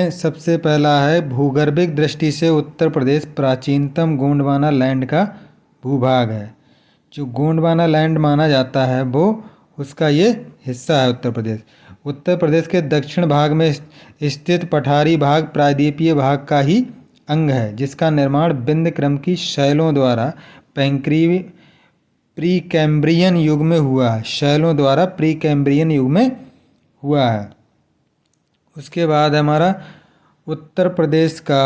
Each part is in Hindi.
इसमें सबसे पहला है भूगर्भिक दृष्टि से उत्तर प्रदेश प्राचीनतम गोंडवाना लैंड का भूभाग है। जो गोंडवाना लैंड माना जाता है वो उसका ये हिस्सा है उत्तर प्रदेश। उत्तर प्रदेश के दक्षिण भाग में स्थित पठारी भाग प्रायद्वीपीय भाग का ही अंग है, जिसका निर्माण विंध्य क्रम की शैलों द्वारा प्री कैम्ब्रियन युग में हुआ है। शैलों द्वारा प्री कैम्ब्रियन युग में हुआ है। उसके बाद हमारा उत्तर प्रदेश का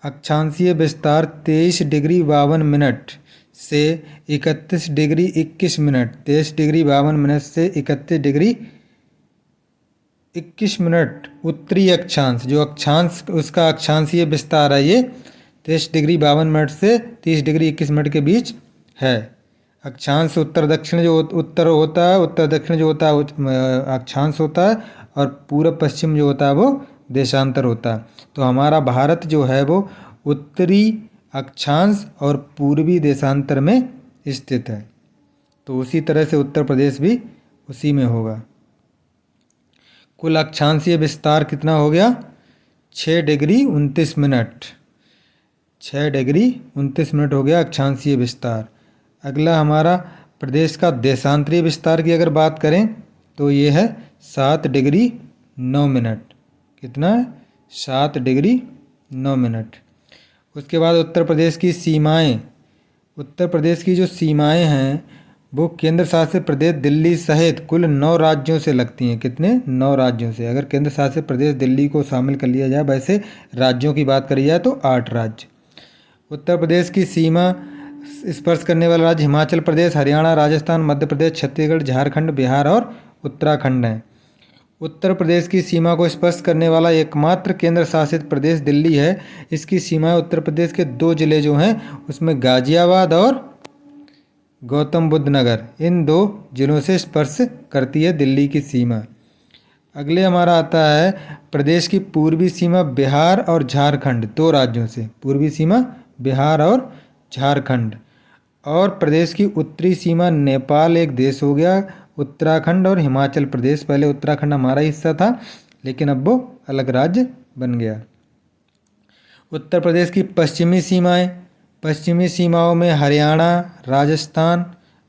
अक्षांशीय विस्तार 23 डिग्री 52 मिनट से 31 डिग्री 21 मिनट 23 डिग्री 52 मिनट से 31 डिग्री 21 मिनट उत्तरी अक्षांश, जो अक्षांश उसका अक्षांशीय विस्तार है ये 23 डिग्री 52 मिनट से 30 डिग्री 21 मिनट के बीच है। अक्षांश उत्तर दक्षिण जो उत्तर होता है, उत्तर दक्षिण जो होता है अक्षांश होता है, और पूर्व पश्चिम जो होता है वो देशांतर होता है। तो हमारा भारत जो है वो उत्तरी अक्षांश और पूर्वी देशांतर में स्थित है। तो उसी तरह से उत्तर प्रदेश भी उसी में होगा। कुल अक्षांशीय विस्तार कितना हो गया? 6 डिग्री 29 मिनट 6 डिग्री 29 मिनट हो गया अक्षांशीय विस्तार। अगला हमारा प्रदेश का देशांतरीय विस्तार की अगर बात करें तो ये है 7 डिग्री 9 मिनट। कितना है? 7 डिग्री 9 मिनट। उसके बाद उत्तर प्रदेश की सीमाएं, उत्तर प्रदेश की जो सीमाएं हैं वो केंद्र शासित प्रदेश दिल्ली सहित कुल 9 राज्यों से लगती हैं। कितने? 9 राज्यों से। अगर केंद्र शासित प्रदेश दिल्ली को शामिल कर लिया जाए, वैसे राज्यों की बात करी जाए तो 8 राज्य। उत्तर प्रदेश की सीमा स्पर्श करने वाला राज्य हिमाचल प्रदेश, हरियाणा, राजस्थान, मध्य प्रदेश, छत्तीसगढ़, झारखंड, बिहार और उत्तराखंड है। उत्तर प्रदेश की सीमा को स्पर्श करने वाला एकमात्र केंद्र शासित प्रदेश दिल्ली है। इसकी सीमाएं उत्तर प्रदेश के 2 जिले जो हैं उसमें गाजियाबाद और गौतम बुद्ध नगर, इन 2 जिलों से स्पर्श करती है दिल्ली की सीमा। अगले हमारा आता है प्रदेश की पूर्वी सीमा बिहार और झारखंड, 2 राज्यों से। पूर्वी सीमा बिहार और झारखंड। और प्रदेश की उत्तरी सीमा नेपाल एक देश हो गया, उत्तराखंड और हिमाचल प्रदेश। पहले उत्तराखंड हमारा हिस्सा था लेकिन अब वो अलग राज्य बन गया। उत्तर प्रदेश की पश्चिमी सीमाएं, पश्चिमी सीमाओं में हरियाणा, राजस्थान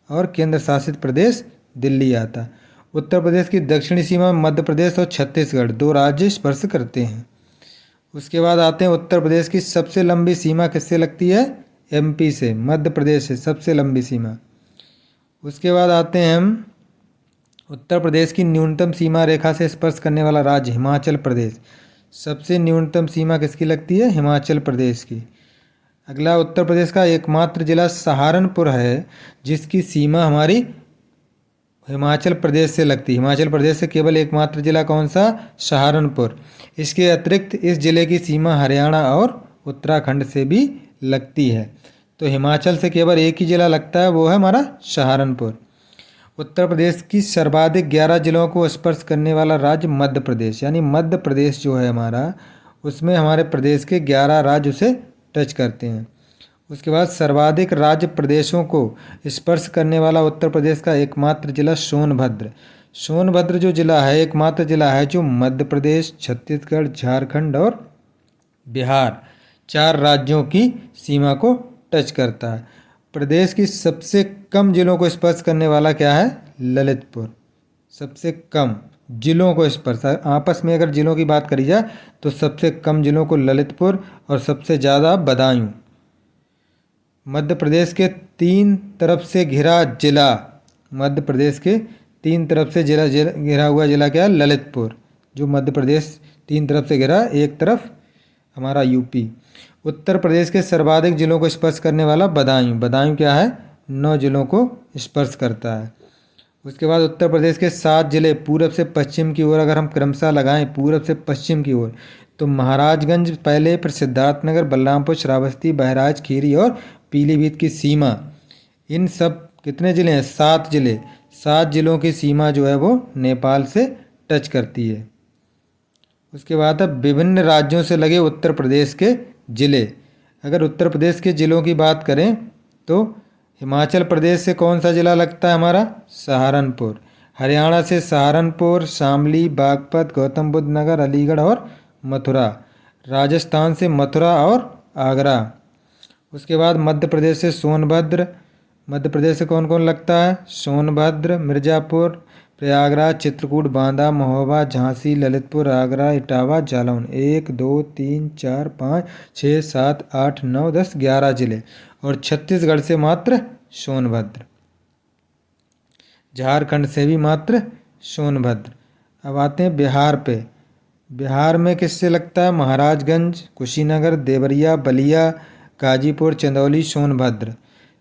और केंद्र शासित प्रदेश दिल्ली आता। उत्तर प्रदेश की दक्षिणी सीमा में मध्य प्रदेश और छत्तीसगढ़, 2 राज्य स्पर्श करते हैं। उसके बाद आते हैं उत्तर प्रदेश की सबसे लंबी सीमा किससे लगती है? एमपी से, मध्य प्रदेश से सबसे लंबी सीमा। उसके बाद आते हैं हम उत्तर प्रदेश की न्यूनतम सीमा रेखा से स्पर्श करने वाला राज्य हिमाचल प्रदेश। सबसे न्यूनतम सीमा किसकी लगती है? हिमाचल प्रदेश की। अगला उत्तर प्रदेश का एकमात्र जिला सहारनपुर है, जिसकी सीमा हमारी हिमाचल प्रदेश से लगती है। हिमाचल प्रदेश से केवल एकमात्र जिला कौन सा? सहारनपुर। इसके अतिरिक्त इस जिले की सीमा हरियाणा और उत्तराखंड से भी लगती है। तो हिमाचल से केवल एक ही जिला लगता है, वो है हमारा सहारनपुर। उत्तर प्रदेश की सर्वाधिक 11 जिलों को स्पर्श करने वाला राज्य मध्य प्रदेश, यानी मध्य प्रदेश जो है हमारा, उसमें हमारे प्रदेश के 11 राज्य उसे टच करते हैं। उसके बाद सर्वाधिक राज्य प्रदेशों को स्पर्श करने वाला उत्तर प्रदेश का एकमात्र जिला सोनभद्र। सोनभद्र जो जिला है एकमात्र जिला है जो मध्य प्रदेश, छत्तीसगढ़, झारखंड और बिहार 4 राज्यों की सीमा को टच करता है। प्रदेश की सबसे कम जिलों को स्पर्श करने वाला क्या है? ललितपुर। सबसे कम जिलों को स्पर्श, आपस में अगर जिलों की बात करी जाए तो सबसे कम जिलों को ललितपुर और सबसे ज़्यादा बदायूं। मध्य प्रदेश के 3 तरफ से घिरा जिला, मध्य प्रदेश के 3 तरफ से घिरा हुआ जिला क्या है? ललितपुर, जो मध्य प्रदेश 3 तरफ से घिरा, एक तरफ हमारा यूपी। उत्तर प्रदेश के सर्वाधिक जिलों को स्पर्श करने वाला बदायूं। बदायूं क्या है? 9 जिलों को स्पर्श करता है। उसके बाद उत्तर प्रदेश के 7 जिले पूरब से पश्चिम की ओर अगर हम क्रमशः लगाएं, पूरब से पश्चिम की ओर, तो महाराजगंज पहले, फिर सिद्धार्थनगर, बलरामपुर, श्रावस्ती, बहराइच, खीरी और पीलीभीत की सीमा। इन सब कितने जिले हैं? 7 जिले। 7 जिलों की सीमा जो है वो नेपाल से टच करती है। उसके बाद अब विभिन्न राज्यों से लगे उत्तर प्रदेश के जिले। अगर उत्तर प्रदेश के ज़िलों की बात करें तो हिमाचल प्रदेश से कौन सा ज़िला लगता है हमारा? सहारनपुर। हरियाणा से सहारनपुर, शामली, बागपत, गौतम बुद्ध नगर, अलीगढ़ और मथुरा। राजस्थान से मथुरा और आगरा। उसके बाद मध्य प्रदेश से सोनभद्र। मध्य प्रदेश से कौन कौन लगता है? सोनभद्र, मिर्ज़ापुर, प्रयागराज, चित्रकूट, बांदा, महोबा, झांसी, ललितपुर, आगरा, इटावा, जालौन। 1 2 3 4 5 6 7 8 9 10 11 जिले। और छत्तीसगढ़ से मात्र सोनभद्र। झारखंड से भी मात्र सोनभद्र। अब आते हैं बिहार पे। बिहार में किससे लगता है? महाराजगंज, कुशीनगर, देवरिया, बलिया, गाजीपुर, चंदौली, सोनभद्र।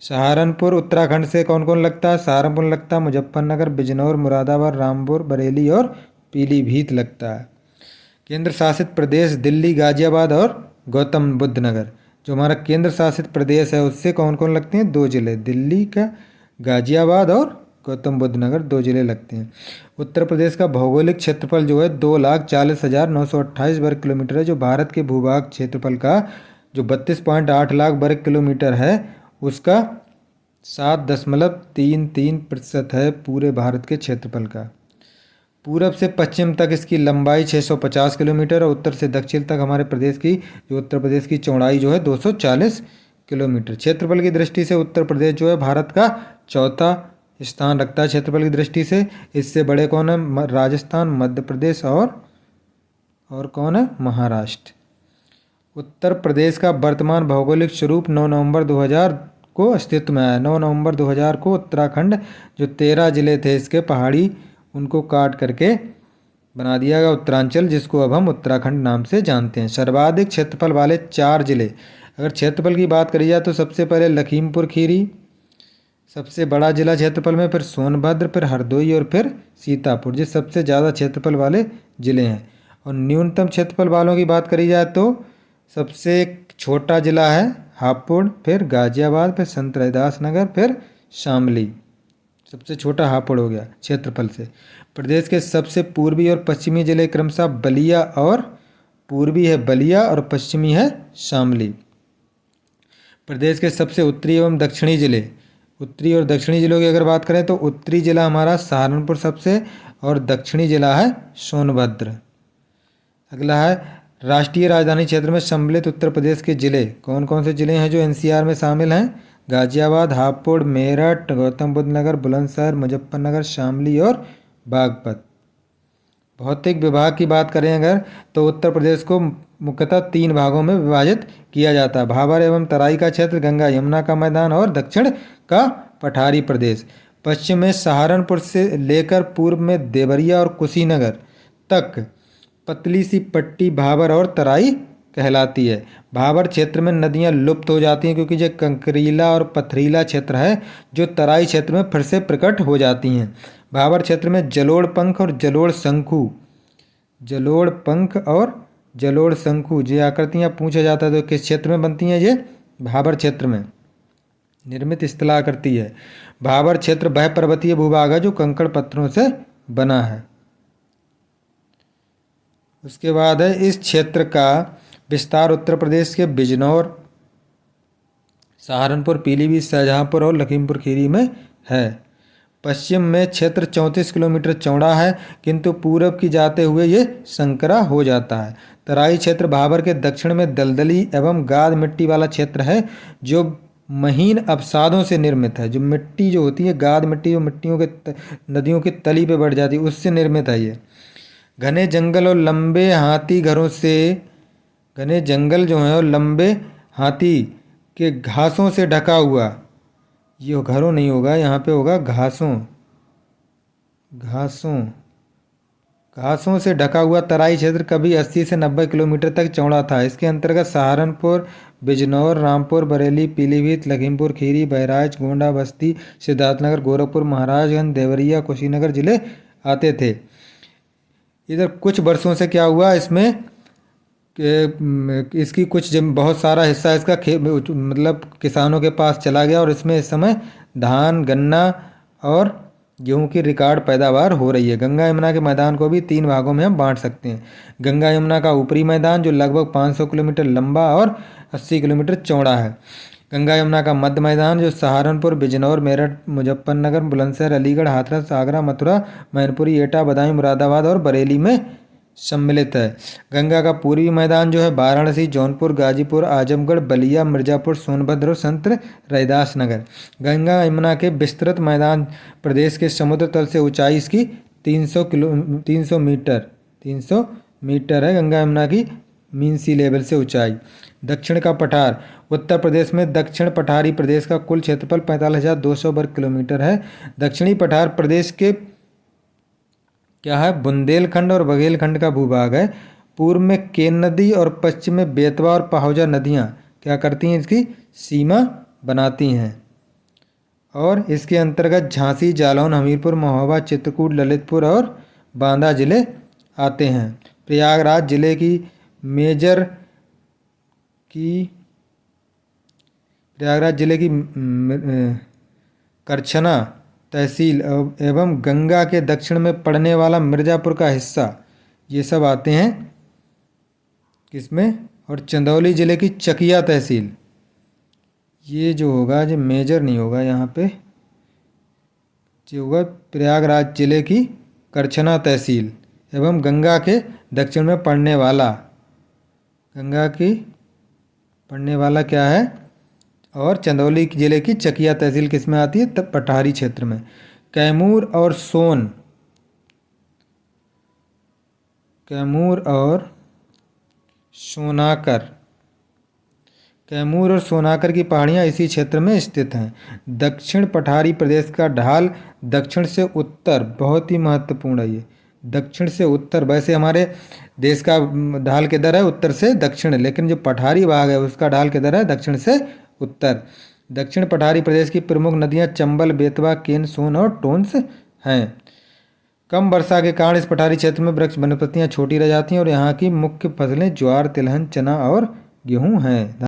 सहारनपुर उत्तराखंड से कौन कौन लगता है? सहारनपुर लगता है, मुजफ्फरनगर, बिजनौर, मुरादाबाद, रामपुर, बरेली और पीलीभीत लगता है। केंद्र शासित प्रदेश दिल्ली, गाजियाबाद और गौतम बुद्ध नगर। जो हमारा केंद्र शासित प्रदेश है उससे कौन कौन लगते हैं? 2 जिले, दिल्ली का गाजियाबाद और गौतम बुद्ध नगर 2 जिले लगते हैं। उत्तर प्रदेश का भौगोलिक क्षेत्रफल जो है 2,40,928 वर्ग किलोमीटर है, जो भारत के भूभाग क्षेत्रफल का जो 32.8 लाख वर्ग किलोमीटर है उसका 7.33% है पूरे भारत के क्षेत्रफल का। पूरब से पश्चिम तक इसकी लंबाई 650 किलोमीटर और उत्तर से दक्षिण तक हमारे प्रदेश की जो उत्तर प्रदेश की चौड़ाई जो है 240 किलोमीटर। क्षेत्रफल की दृष्टि से उत्तर प्रदेश जो है भारत का चौथा स्थान रखता है क्षेत्रफल की दृष्टि से। इससे बड़े कौन है? राजस्थान, मध्य प्रदेश और कौन है? महाराष्ट्र। उत्तर प्रदेश का वर्तमान भौगोलिक स्वरूप 9 नवंबर 2000 को अस्तित्व में आया। 9 नवंबर 2000 को उत्तराखंड जो 13 जिले थे इसके पहाड़ी उनको काट करके बना दिया गया उत्तरांचल, जिसको अब हम उत्तराखंड नाम से जानते हैं। सर्वाधिक क्षेत्रफल वाले 4 जिले। अगर क्षेत्रफल की बात करी जाए तो सबसे पहले लखीमपुर खीरी सबसे बड़ा जिला क्षेत्रफल में, फिर सोनभद्र, फिर हरदोई और फिर सीतापुर। ये सबसे ज़्यादा क्षेत्रफल वाले जिले हैं। और न्यूनतम क्षेत्रफल वालों की बात करी जाए तो सबसे छोटा जिला है हापुड़, फिर गाजियाबाद, फिर संत रविदास नगर, फिर शामली। सबसे छोटा हापुड़ हो गया क्षेत्रफल से। प्रदेश के सबसे पूर्वी और पश्चिमी जिले क्रमशः बलिया और पूर्वी है बलिया और पश्चिमी है शामली। प्रदेश के सबसे उत्तरी एवं दक्षिणी जिले। उत्तरी और दक्षिणी जिलों की अगर बात करें तो उत्तरी जिला हमारा सहारनपुर सबसे और दक्षिणी जिला है सोनभद्र। अगला है राष्ट्रीय राजधानी क्षेत्र में सम्मिलित उत्तर प्रदेश के जिले। कौन कौन से जिले हैं जो एनसीआर में शामिल हैं? गाजियाबाद, हापुड़, मेरठ, गौतम बुद्ध नगर, बुलंदशहर, मुजफ्फरनगर, शामली और बागपत। भौतिक विभाग की बात करें अगर तो उत्तर प्रदेश को मुख्यतः 3 भागों में विभाजित किया जाता है। भाबर एवं तराई का क्षेत्र, गंगा यमुना का मैदान और दक्षिण का पठारी प्रदेश। पश्चिम में सहारनपुर से लेकर पूर्व में देवरिया और कुशीनगर तक पतली सी पट्टी भाबर और तराई कहलाती है। भाबर क्षेत्र में नदियां लुप्त हो जाती हैं क्योंकि ये कंकरीला और पथरीला क्षेत्र है, जो तराई क्षेत्र में फिर से प्रकट हो जाती हैं। भाबर क्षेत्र में जलोढ़ पंख और जलोढ़ शंखु ये आकृतियाँ पूछा जाता है तो किस क्षेत्र में बनती हैं? ये भाबर क्षेत्र में निर्मित स्थलाकृति है। भाबर क्षेत्र वह पर्वतीय भूभाग है जो कंकड़ पत्थरों से बना है। उसके बाद है इस क्षेत्र का विस्तार उत्तर प्रदेश के बिजनौर, सहारनपुर, पीलीभीत, शाहजहांपुर और लखीमपुर खीरी में है। पश्चिम में क्षेत्र 34 किलोमीटर चौड़ा है, किंतु पूरब की जाते हुए ये संकरा हो जाता है। तराई क्षेत्र भाबर के दक्षिण में दलदली एवं गाद मिट्टी वाला क्षेत्र है, जो महीन अवसादों से निर्मित है। जो मिट्टी जो होती है गाद मिट्टी, जो मिट्टियों के नदियों की तली पे बढ़ जाती है, उससे निर्मित है ये। घने जंगल और लंबे हाथी घरों से घने जंगल जो हैं और लंबे हाथी के घासों से ढका हुआ, ये घरों नहीं होगा, यहाँ पे होगा घासों से ढका हुआ तराई क्षेत्र कभी 80 से 90 किलोमीटर तक चौड़ा था। इसके अंतर्गत सहारनपुर, बिजनौर, रामपुर, बरेली, पीलीभीत, लखीमपुर खीरी, बहराइच, गोंडा, बस्ती, सिद्धार्थनगर, गोरखपुर, महाराजगंज, देवरिया, कुशीनगर जिले आते थे। इधर कुछ वर्षों से क्या हुआ, इसमें इसकी कुछ बहुत सारा हिस्सा इसका मतलब किसानों के पास चला गया और इसमें इस समय धान, गन्ना और गेहूं की रिकॉर्ड पैदावार हो रही है। गंगा यमुना के मैदान को भी 3 भागों में हम बांट सकते हैं। गंगा यमुना का ऊपरी मैदान जो लगभग 500 किलोमीटर लंबा और 80 किलोमीटर चौड़ा है। गंगा यमुना का मध्य मैदान जो सहारनपुर, बिजनौर, मेरठ, मुजफ्फरनगर, बुलंदशहर, अलीगढ़, हाथरस, आगरा, मथुरा, मैनपुरी, एटा, बदायूं, मुरादाबाद और बरेली में सम्मिलित है। गंगा का पूर्वी मैदान जो है वाराणसी, जौनपुर, गाजीपुर, आजमगढ़, बलिया, मिर्जापुर, सोनभद्र और संत रैदास नगर। गंगा यमुना के विस्तृत मैदान प्रदेश के समुद्र तल से ऊंचाई इसकी 300 मीटर है। गंगा यमुना की मीन सी लेवल से ऊंचाई। दक्षिण का पठार। उत्तर प्रदेश में दक्षिण पठारी प्रदेश का कुल क्षेत्रफल 45,200 वर्ग किलोमीटर है। दक्षिणी पठार प्रदेश के क्या है, बुंदेलखंड और बघेलखंड का भूभाग है। पूर्व में केन नदी और पश्चिम में बेतवा और पहौजा नदियाँ क्या करती हैं, इसकी सीमा बनाती हैं। और इसके अंतर्गत झांसी, जालौन, हमीरपुर, महोबा, चित्रकूट, ललितपुर और बांदा जिले आते हैं। प्रयागराज जिले की करछना तहसील एवं गंगा के दक्षिण में पड़ने वाला मिर्ज़ापुर का हिस्सा, ये सब आते हैं किसमें। और चंदौली जिले की चकिया तहसील, ये जो होगा जो मेजर नहीं होगा यहाँ पे, जो होगा प्रयागराज जिले की करछना तहसील एवं गंगा के दक्षिण में पड़ने वाला क्या है। और चंदौली जिले की चकिया तहसील किस में आती है, तब पठारी क्षेत्र में। कैमूर और सोनाकर की पहाड़ियाँ इसी क्षेत्र में स्थित हैं। दक्षिण पठारी प्रदेश का ढाल दक्षिण से उत्तर, बहुत ही महत्वपूर्ण है ये, दक्षिण से उत्तर। वैसे हमारे देश का ढाल किधर है, उत्तर से दक्षिण, लेकिन जो पठारी भाग है उसका ढाल किधर है, दक्षिण से उत्तर। दक्षिण पठारी प्रदेश की प्रमुख नदियाँ चंबल, बेतवा, केन, सोन और टोंस हैं। कम वर्षा के कारण इस पठारी क्षेत्र में वृक्ष वनस्पतियाँ छोटी रह जाती हैं और यहाँ की मुख्य फसलें ज्वार, तिलहन, चना और गेहूँ हैं।